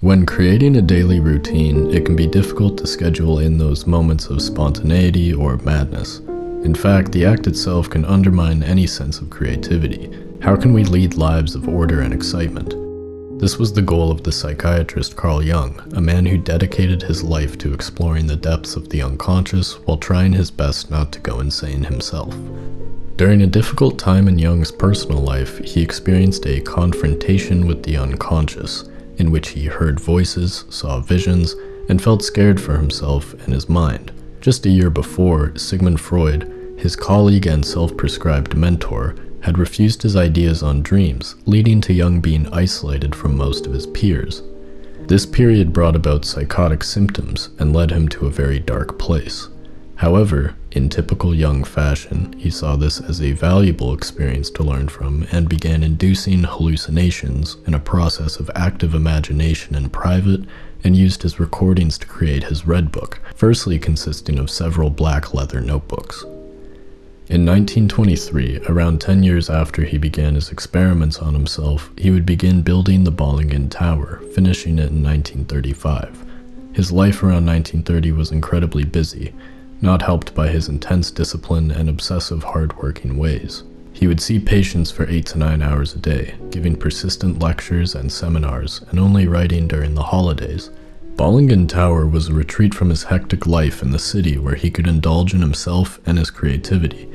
When creating a daily routine, it can be difficult to schedule in those moments of spontaneity or madness. In fact, the act itself can undermine any sense of creativity. How can we lead lives of order and excitement? This was the goal of the psychiatrist Carl Jung, a man who dedicated his life to exploring the depths of the unconscious while trying his best not to go insane himself. During a difficult time in Jung's personal life, he experienced a confrontation with the unconscious, in which he heard voices, saw visions, and felt scared for himself and his mind. Just a year before, Sigmund Freud, his colleague and self-prescribed mentor, had refused his ideas on dreams, leading to Jung being isolated from most of his peers. This period brought about psychotic symptoms and led him to a very dark place. However, in typical Jung fashion, he saw this as a valuable experience to learn from and began inducing hallucinations in a process of active imagination in private, and used his recordings to create his Red Book, firstly consisting of several black leather notebooks. In 1923, around 10 years after he began his experiments on himself, he would begin building the Bollingen Tower, finishing it in 1935. His life around 1930 was incredibly busy, not helped by his intense discipline and obsessive hard-working ways. He would see patients for 8 to 9 hours a day, giving persistent lectures and seminars, and only writing during the holidays. Bollingen Tower was a retreat from his hectic life in the city where he could indulge in himself and his creativity.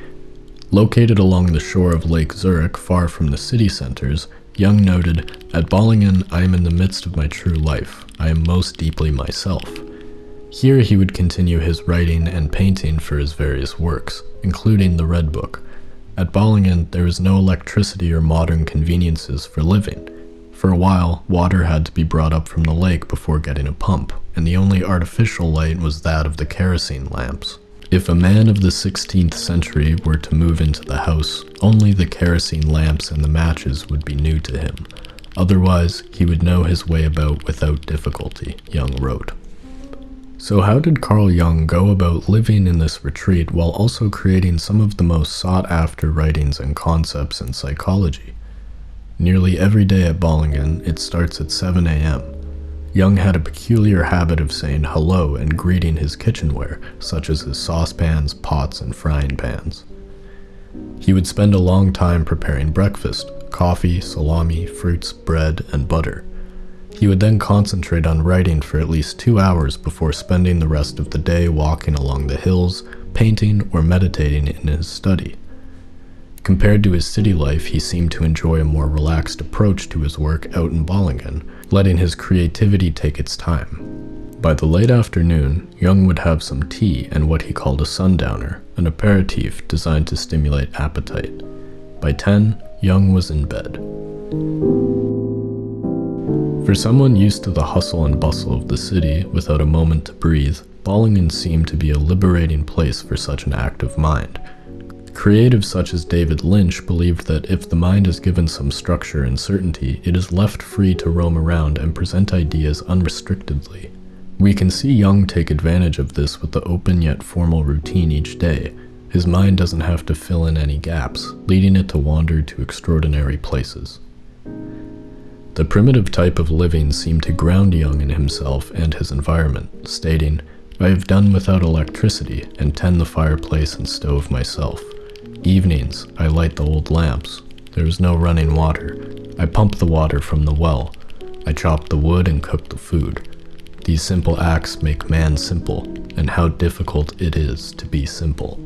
Located along the shore of Lake Zurich, far from the city centers, Jung noted, "At Bollingen, I am in the midst of my true life. I am most deeply myself." Here he would continue his writing and painting for his various works, including the Red Book. At Bollingen, there was no electricity or modern conveniences for living. For a while, water had to be brought up from the lake before getting a pump, and the only artificial light was that of the kerosene lamps. If a man of the 16th century were to move into the house, only the kerosene lamps and the matches would be new to him. Otherwise, he would know his way about without difficulty, Jung wrote. So how did Carl Jung go about living in this retreat while also creating some of the most sought-after writings and concepts in psychology? Nearly every day at Bollingen, it starts at 7 a.m. Jung had a peculiar habit of saying hello and greeting his kitchenware, such as his saucepans, pots, and frying pans. He would spend a long time preparing breakfast: coffee, salami, fruits, bread, and butter. He would then concentrate on writing for at least 2 hours before spending the rest of the day walking along the hills, painting, or meditating in his study. Compared to his city life, he seemed to enjoy a more relaxed approach to his work out in Bollingen, letting his creativity take its time. By the late afternoon, Jung would have some tea and what he called a sundowner, an aperitif designed to stimulate appetite. By 10, Jung was in bed. For someone used to the hustle and bustle of the city without a moment to breathe, Bollingen seemed to be a liberating place for such an active mind. Creatives such as David Lynch believed that if the mind is given some structure and certainty, it is left free to roam around and present ideas unrestrictedly. We can see Jung take advantage of this with the open yet formal routine each day. His mind doesn't have to fill in any gaps, leading it to wander to extraordinary places. The primitive type of living seemed to ground Jung in himself and his environment, stating, "I have done without electricity and tend the fireplace and stove myself. Evenings, I light the old lamps. There is no running water. I pump the water from the well. I chop the wood and cook the food. These simple acts make man simple, and how difficult it is to be simple."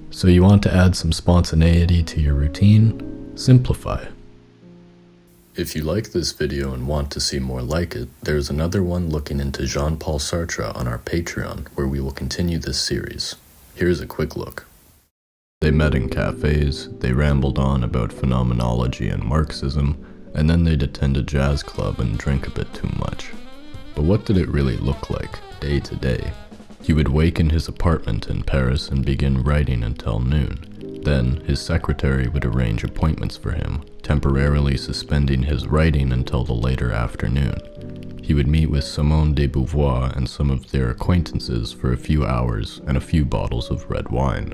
So you want to add some spontaneity to your routine? Simplify. If you like this video and want to see more like it, there's another one looking into Jean-Paul Sartre on our Patreon, where we will continue this series. Here's a quick look. They met in cafes, they rambled on about phenomenology and Marxism, and then they'd attend a jazz club and drink a bit too much. But what did it really look like, day to day? He would wake in his apartment in Paris and begin writing until noon. Then, his secretary would arrange appointments for him, temporarily suspending his writing until the later afternoon. He would meet with Simone de Beauvoir and some of their acquaintances for a few hours and a few bottles of red wine.